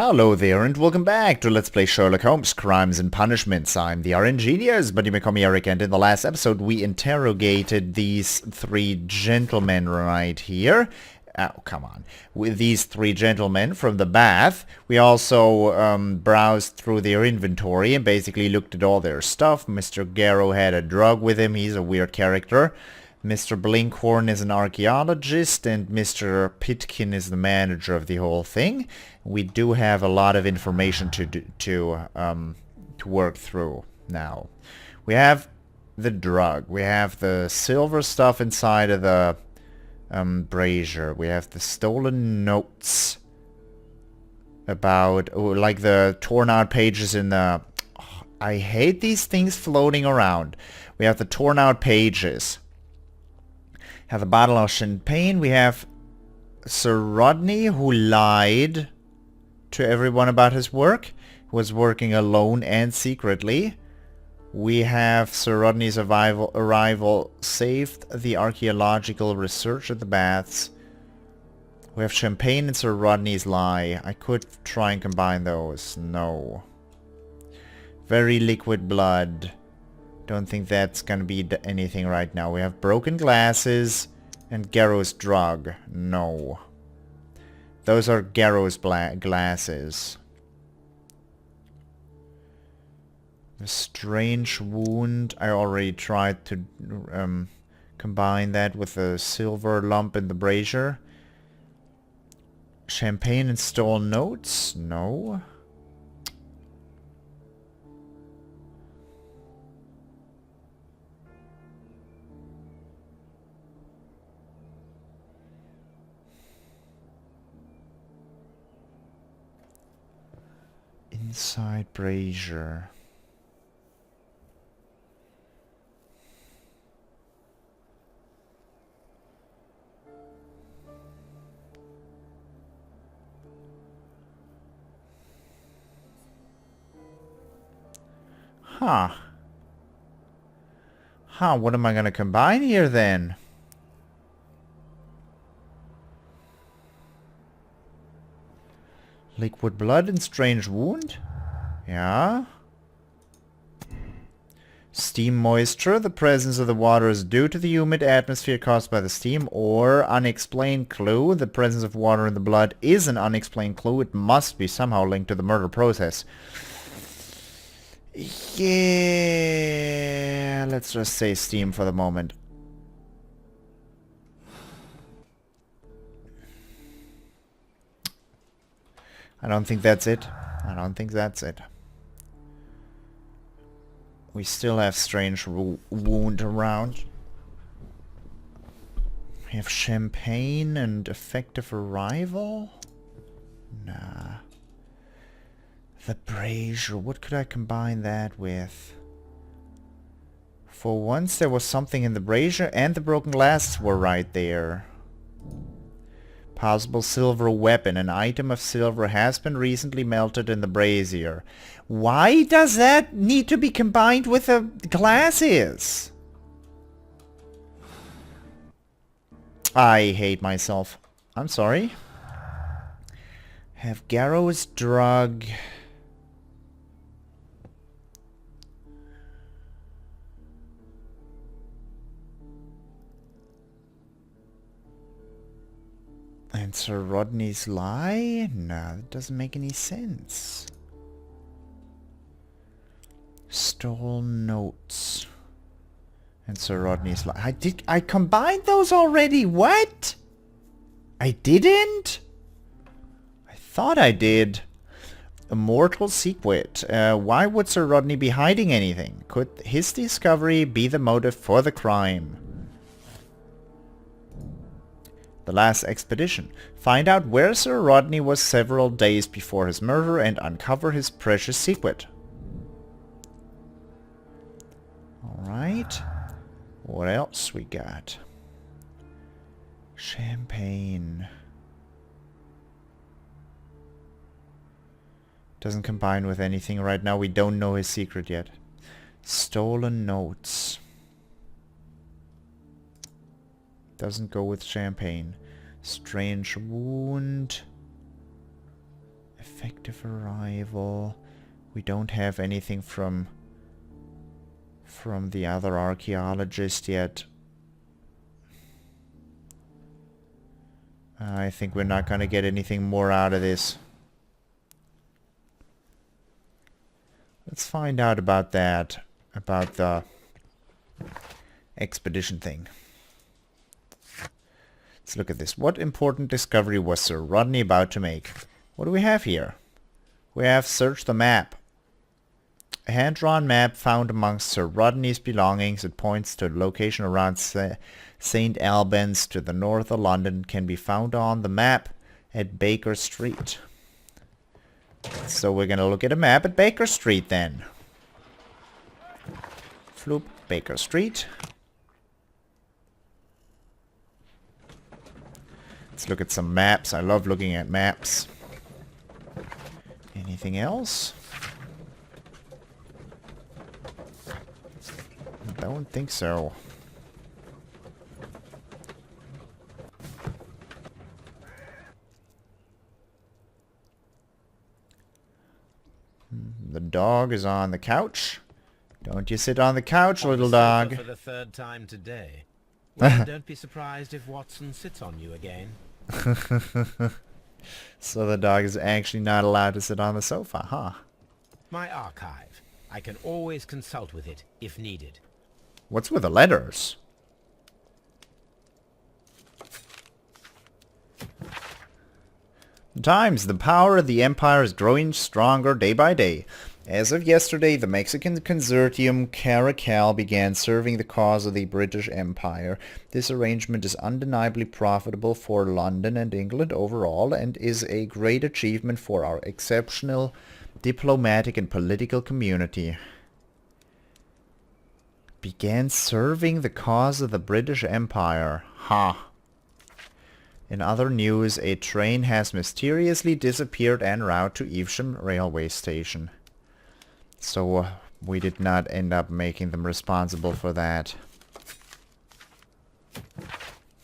Hello there and welcome back to Let's Play Sherlock Holmes Crimes and Punishments. I'm the RNGenius, but you may call me Eric, and in the last episode we interrogated these three gentlemen right here. Oh, come on. With these three gentlemen from the bath. We also browsed through their inventory and basically looked at all their stuff. Mr. Garrow had a drug with him. He's a weird character. Mr. Blinkhorn is an archaeologist, and Mr. Pitkin is the manager of the whole thing. We do have a lot of information to work through now. We have the drug. We have the silver stuff inside of the brazier. We have the stolen notes about, like the torn out pages in the... Oh, I hate these things floating around. We have the torn out pages. Have a bottle of champagne. We have Sir Rodney, who lied to everyone about his work. He was working alone and secretly. We have Sir Rodney's arrival saved the archaeological research at the baths. We have champagne and Sir Rodney's lie. I could try and combine those. No. Very liquid blood. Don't think that's gonna be anything right now. We have broken glasses and Garrow's drug. No. Those are Garrow's glasses. A strange wound. I already tried to combine that with a silver lump in the brazier. Champagne and stolen notes? No. Inside brazier. Huh. What am I gonna combine here then? Liquid blood and strange wound? Yeah. Steam moisture. The presence of the water is due to the humid atmosphere caused by the steam, or unexplained clue. The presence of water in the blood is an unexplained clue. It must be somehow linked to the murder process. Yeah, let's just say steam for the moment. I don't think that's it. I don't think that's it. We still have strange wound around. We have champagne and effective arrival? Nah. The brazier. What could I combine that with? For once there was something in the brazier, and the broken glasses were right there. Possible silver weapon. An item of silver has been recently melted in the brazier. Why does that need to be combined with the glasses? I hate myself. I'm sorry. Have Garrow's drug. And Sir Rodney's lie? No, that doesn't make any sense. Stolen notes. And Sir Rodney's lie. I combined those already. What? I didn't? I thought I did. Immortal secret. Why would Sir Rodney be hiding anything? Could his discovery be the motive for the crime? The last expedition. Find out where Sir Rodney was several days before his murder and uncover his precious secret. Alright. What else we got? Champagne. Doesn't combine with anything right now. We don't know his secret yet. Stolen notes. Doesn't go with champagne. Strange wound. Effective arrival. We don't have anything from the other archaeologist yet. I think we're not gonna get anything more out of this. Let's find out about that. About the expedition thing. Let's look at this. What important discovery was Sir Rodney about to make? What do we have here? We have searched the map. A hand-drawn map found amongst Sir Rodney's belongings. It points to a location around St. Albans to the north of London. Can be found on the map at Baker Street. So we're gonna look at a map at Baker Street then. Floop, Baker Street. Let's look at some maps. I love looking at maps. Anything else? Don't think so. The dog is on the couch. Don't you sit on the couch, little dog. For the third time today. Well, don't be surprised if Watson sits on you again. So the dog is actually not allowed to sit on the sofa, huh? My archive. I can always consult with it if needed. What's with the letters? Times, the power of the empire is growing stronger day by day. As of yesterday, the Mexican consortium Caracal began serving the cause of the British Empire. This arrangement is undeniably profitable for London and England overall and is a great achievement for our exceptional diplomatic and political community. Began serving the cause of the British Empire. Ha! Huh. In other news, a train has mysteriously disappeared en route to Evesham railway station. So we did not end up making them responsible for that.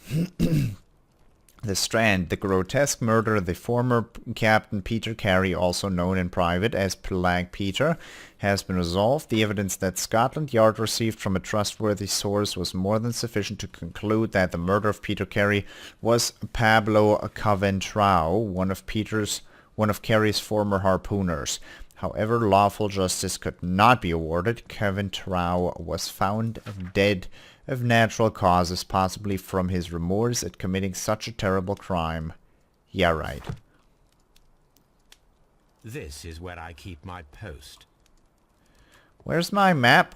The Strand, the grotesque murder of the former Captain Peter Carey, also known in private as Pelag Peter, has been resolved. The evidence that Scotland Yard received from a trustworthy source was more than sufficient to conclude that the murder of Peter Carey was Pablo Coventrao, one of Carey's former harpooners. However, lawful justice could not be awarded. Coventrao was found dead of natural causes, possibly from his remorse at committing such a terrible crime. Yeah, right. This is where I keep my post. Where's my map?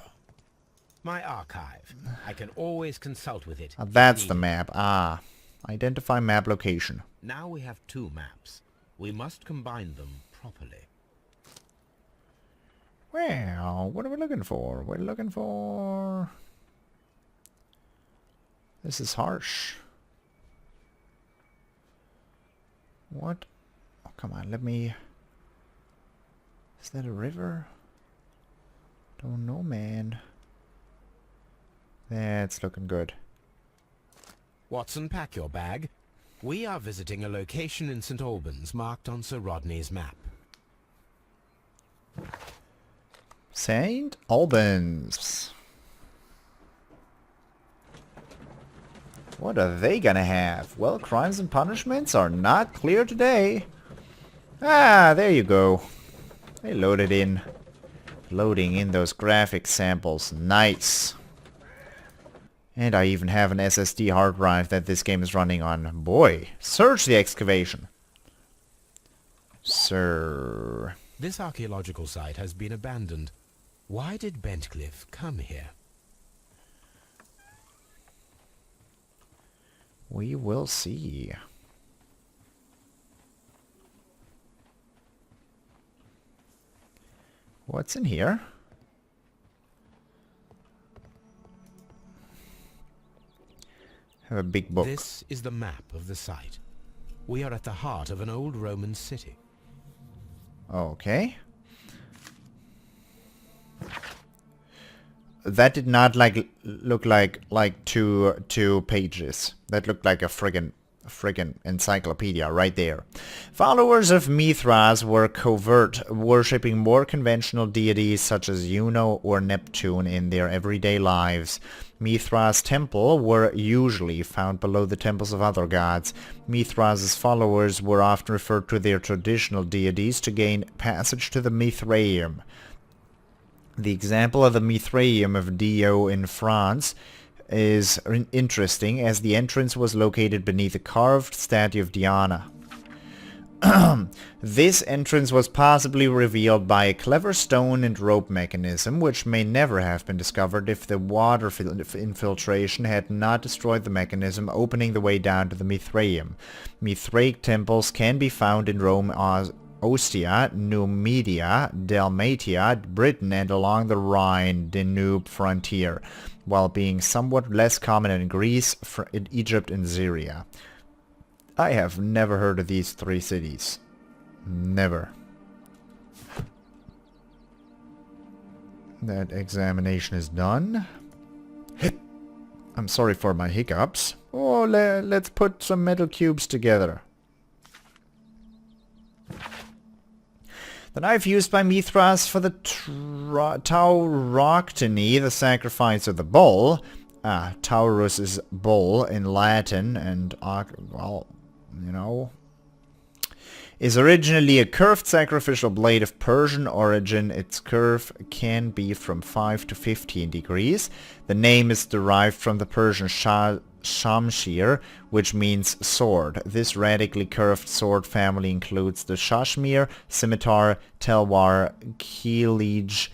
My archive. I can always consult with it. That's the map. Ah. Identify map location. Now we have two maps. We must combine them properly. Well, what are we looking for? We're looking for... This is harsh. What? Oh, come on, let me... Is that a river? Don't know, man. That's looking good. Watson, pack your bag. We are visiting a location in St. Albans marked on Sir Rodney's map. St. Albans. What are they gonna have? Well, crimes and punishments are not clear today. Ah, there you go. They loaded in. Loading in those graphic samples. Nice. And I even have an SSD hard drive that this game is running on. Boy, search the excavation. Sir. This archaeological site has been abandoned. Why did Bentcliffe come here? We will see. What's in here? Have a big book. This is the map of the site. We are at the heart of an old Roman city. Okay. That did not look like two pages. That looked like a friggin' friggin' encyclopedia right there. Followers of Mithras were covert, worshipping more conventional deities such as Juno or Neptune in their everyday lives. Mithras' temple were usually found below the temples of other gods. Mithras' followers were often referred to their traditional deities to gain passage to the Mithraeum. The example of the Mithraeum of Dio in France is interesting, as the entrance was located beneath a carved statue of Diana. This entrance was possibly revealed by a clever stone and rope mechanism, which may never have been discovered if the water infiltration had not destroyed the mechanism, opening the way down to the Mithraeum. Mithraic temples can be found in Rome, Ostia, Numidia, Dalmatia, Britain, and along the Rhine-Danube frontier, while being somewhat less common in Greece, in Egypt, and Syria. I have never heard of these three cities. Never. That examination is done. I'm sorry for my hiccups. Oh, let's put some metal cubes together. The knife used by Mithras for the tauroctony, the sacrifice of the bull, Taurus is bull in Latin, and, well, you know, is originally a curved sacrificial blade of Persian origin. Its curve can be from 5 to 15 degrees. The name is derived from the Persian Shamshir, which means sword. This radically curved sword family includes the Shashmir, Scimitar, Telwar, Kilij,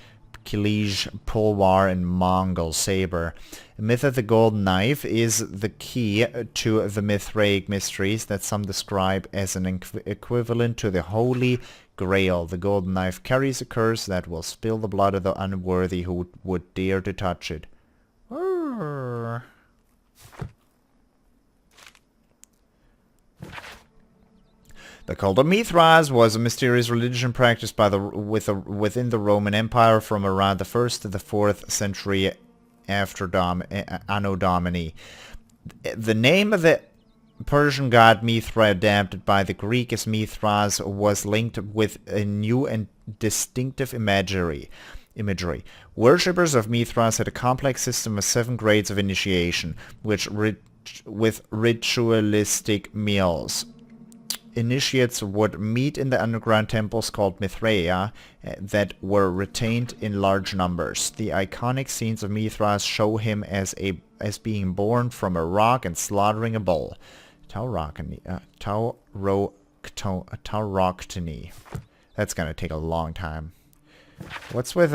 Pulwar, and Mongol saber. The myth of the golden knife is the key to the Mithraic mysteries that some describe as an equivalent to the Holy Grail. The golden knife carries a curse that will spill the blood of the unworthy who would dare to touch it. The cult of Mithras was a mysterious religion practiced by within the Roman Empire from around the 1st to the 4th century after Anno Domini. The name of the Persian god Mithra, adapted by the Greek as Mithras, was linked with a new and distinctive imagery. Worshippers of Mithras had a complex system of 7 grades of initiation, with ritualistic meals. Initiates would meet in the underground temples called Mithraea that were retained in large numbers. The iconic scenes of Mithras show him as being born from a rock and slaughtering a bull. Tauroctony. That's gonna take a long time. What's with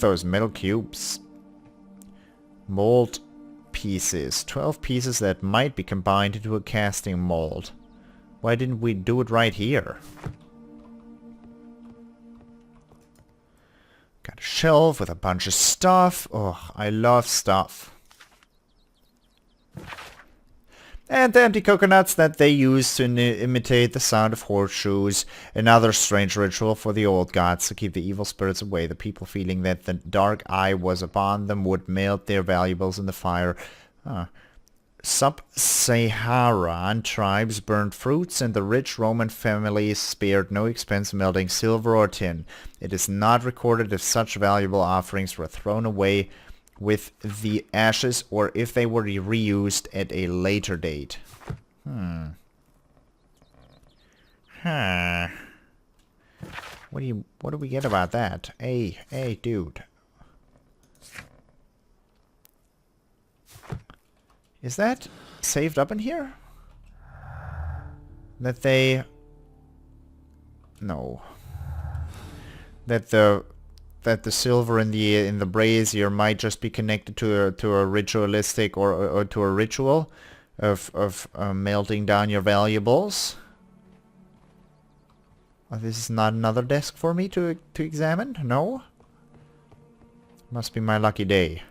those metal cubes? Mold pieces. 12 pieces that might be combined into a casting mold. Why didn't we do it right here? Got a shelf with a bunch of stuff. Oh, I love stuff. And the empty coconuts that they use to imitate the sound of horseshoes. Another strange ritual for the old gods to keep the evil spirits away. The people, feeling that the dark eye was upon them, would melt their valuables in the fire. Sub-Saharan tribes burned fruits, and the rich Roman families spared no expense melting silver or tin. It is not recorded if such valuable offerings were thrown away with the ashes or if they were reused at a later date. What do we get about that? Hey, dude. Is that saved up in here? That they... No. That the silver in the brazier might just be connected to a ritualistic or to a ritual of melting down your valuables. This is not another desk for me to examine? No? Must be my lucky day.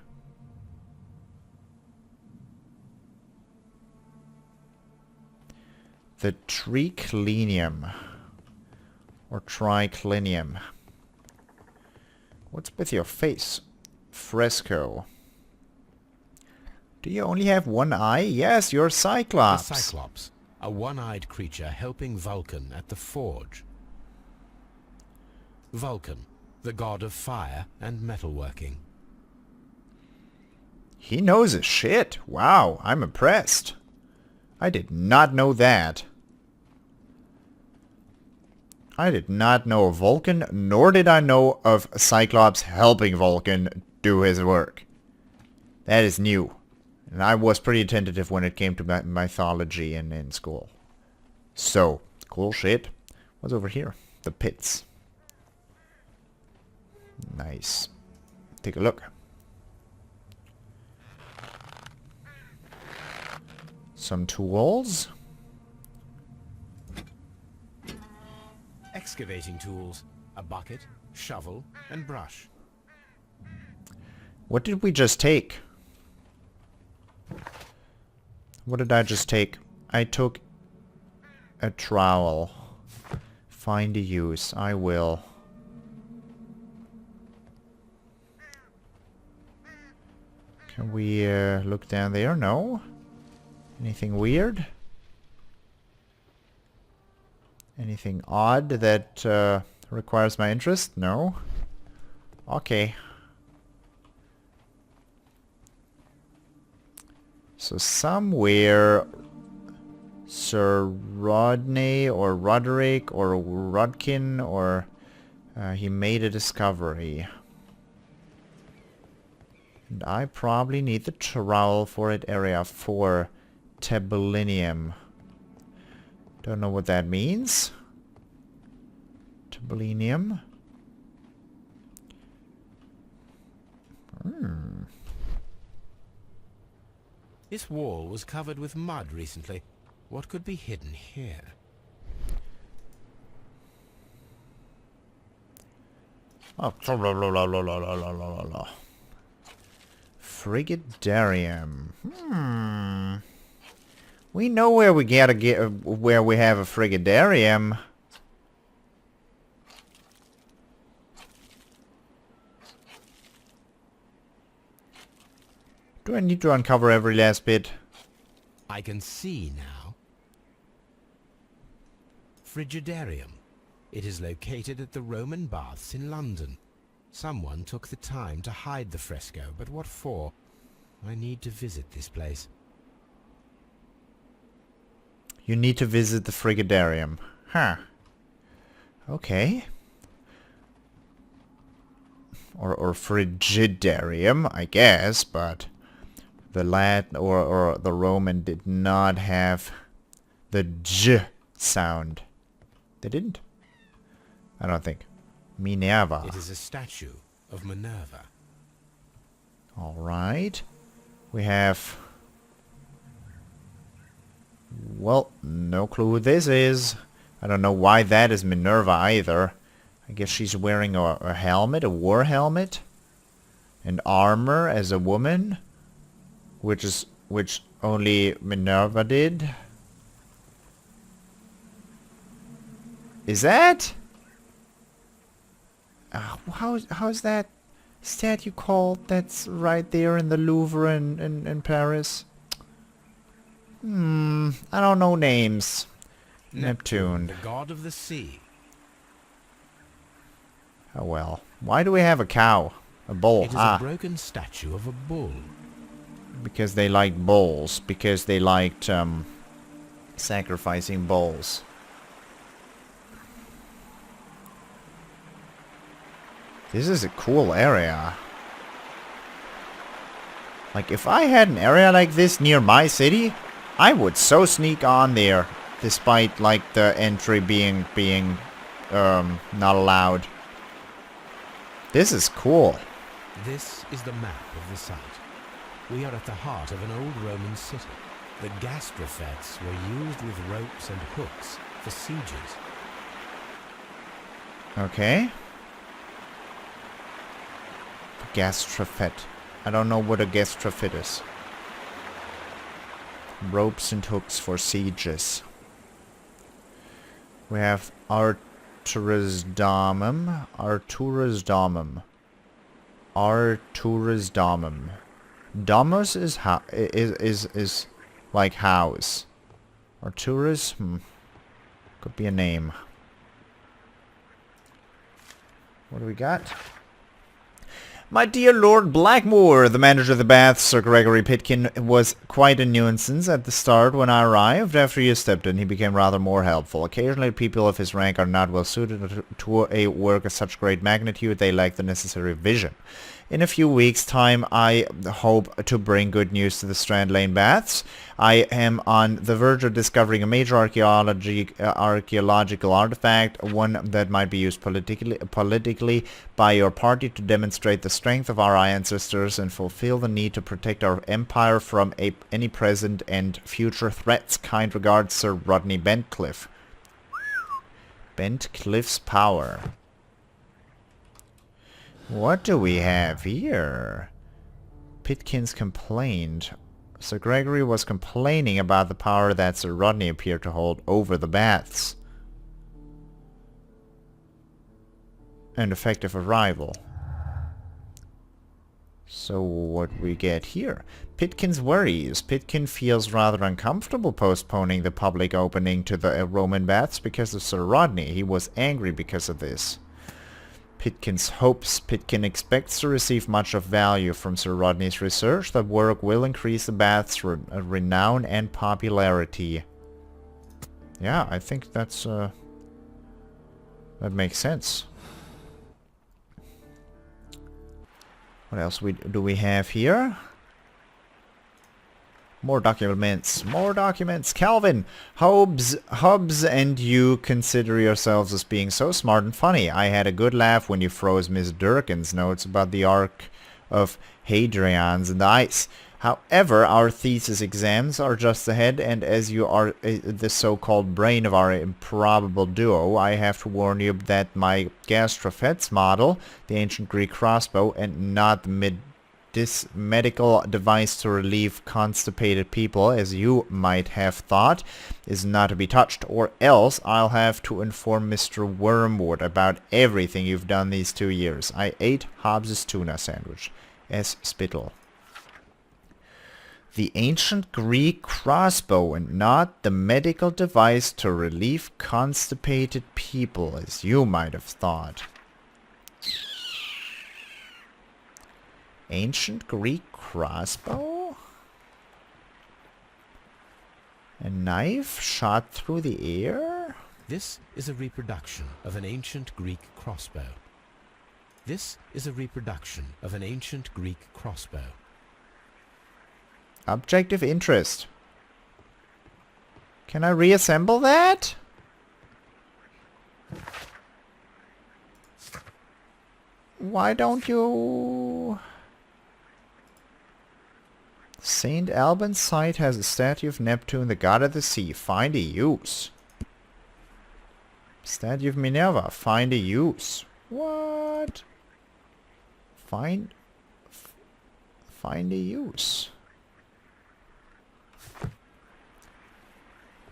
The triclinium, or triclinium. What's with your face? Fresco. Do you only have one eye? Yes, you're a The Cyclops. Cyclops, a one-eyed creature helping Vulcan at the Forge. Vulcan, the god of fire and metalworking. He knows his shit. Wow, I'm impressed. I did not know that. I did not know of Vulcan, nor did I know of Cyclops helping Vulcan do his work. That is new. And I was pretty tentative when it came to mythology in school. So, cool shit. What's over here? The pits. Nice. Take a look. Some tools. Excavating tools, a bucket, shovel, and brush. What did we just take? What did I just take? I took a trowel. Find a use. I will. Can we look down there? No? Anything weird? Anything odd that requires my interest? No? Okay. So somewhere Sir Rodney or Roderick or Rodkin or he made a discovery. And I probably need the trowel for it. Area 4. Tabellinium. Don't know what that means. Tabellinium. This wall was covered with mud recently. What could be hidden here? Oh, Frigidarium. We know where we gotta get where we have a Frigidarium. Do I need to uncover every last bit? I can see now. Frigidarium. It is located at the Roman Baths in London. Someone took the time to hide the fresco, but what for? I need to visit this place. You need to visit the Frigidarium. Huh. Okay. Or Frigidarium, I guess, but the Latin or the Roman did not have the J sound. They didn't? I don't think. Minerva. It is a statue of Minerva. Alright. We have... Well, no clue who this is. I don't know why that is Minerva either. I guess she's wearing a helmet, a war helmet. And armor as a woman. Which only Minerva did. Is that? How's that statue called that's right there in the Louvre in Paris? I don't know names. Neptune. The god of the sea. Oh well. Why do we have a cow? A bull. It is a broken statue of a bull. Because they liked bulls. Because they liked sacrificing bulls. This is a cool area. Like, if I had an area like this near my city, I would so sneak on there, despite, like, the entry being not allowed. This is cool. This is the map of the site. We are at the heart of an old Roman city. The gastrofetes were used with ropes and hooks for sieges. Okay. Gastrofet. I don't know what a gastrofet is. Ropes and hooks for sieges. We have Arturus Domum. Domus is like house. Arturus? Could be a name. What do we got? My dear Lord Blackmore, the manager of the baths, Sir Gregory Pitkin, was quite a nuisance at the start when I arrived. After you stepped in, he became rather more helpful. Occasionally, people of his rank are not well suited to a work of such great magnitude. They lack the necessary vision. In a few weeks' time, I hope to bring good news to the Strand Lane Baths. I am on the verge of discovering a major archaeological artifact, one that might be used politically by your party to demonstrate the strength of our ancestors and fulfill the need to protect our empire from any present and future threats. Kind regards, Sir Rodney Bentcliffe. Bentcliffe's power. What do we have here? Pitkin's complained. Sir Gregory was complaining about the power that Sir Rodney appeared to hold over the baths. An effective arrival. So what we get here? Pitkin's worries. Pitkin feels rather uncomfortable postponing the public opening to the Roman baths because of Sir Rodney. He was angry because of this. Pitkin's hopes. Pitkin expects to receive much of value from Sir Rodney's research. That work will increase the bath's renown and popularity. Yeah, I think that's that makes sense. What else do we have here? More documents. More documents. Calvin, Hobbes and you consider yourselves as being so smart and funny. I had a good laugh when you froze Miss Durkin's notes about the Ark of Hadrian's in the ice. However, our thesis exams are just ahead, and as you are the so-called brain of our improbable duo, I have to warn you that my Gastrophet's model, the ancient Greek crossbow, and not this medical device to relieve constipated people, as you might have thought, is not to be touched, or else I'll have to inform Mr. Wormwood about everything you've done these 2 years. I ate Hobbes's tuna sandwich. S. Spittle. The ancient Greek crossbow, and not the medical device to relieve constipated people, as you might have thought. Ancient Greek crossbow? A knife shot through the air? This is a reproduction of an ancient Greek crossbow. This is a reproduction of an ancient Greek crossbow. Objective interest. Can I reassemble that? Why don't you... St. Alban's site has a statue of Neptune, the god of the sea. Find a use. Statue of Minerva. Find a use. What? Find a use.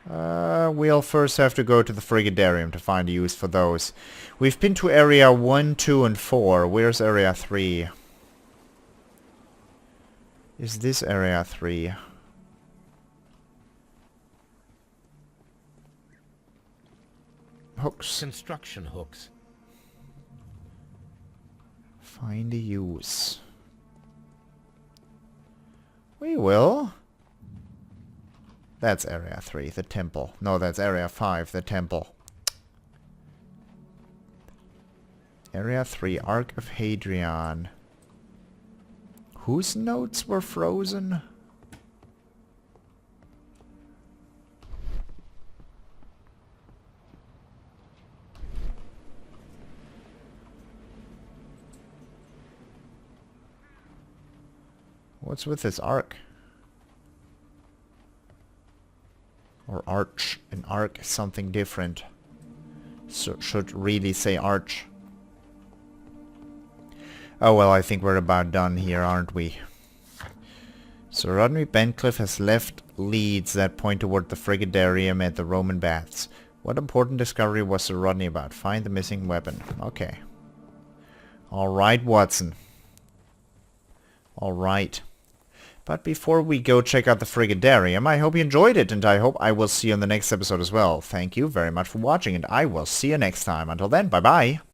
We'll first have to go to the Frigidarium to find a use for those. We've been to area 1, 2, and 4. Where's area 3? Is this area 3? Hooks. Construction hooks. Find a use. We will. That's area 3, the temple. No, that's area 5, the temple. Area 3, Ark of Hadrian. Whose notes were frozen? What's with this ark? Or arch. An arc is something different. So should really say arch. Oh well, I think we're about done here, aren't we? Sir Rodney Bentcliffe has left leads that point toward the Frigidarium at the Roman Baths. What important discovery was Sir Rodney about? Find the missing weapon. Okay. Alright, Watson. Alright. But before we go check out the Frigidarium, I hope you enjoyed it, and I hope I will see you in the next episode as well. Thank you very much for watching, and I will see you next time. Until then, bye-bye.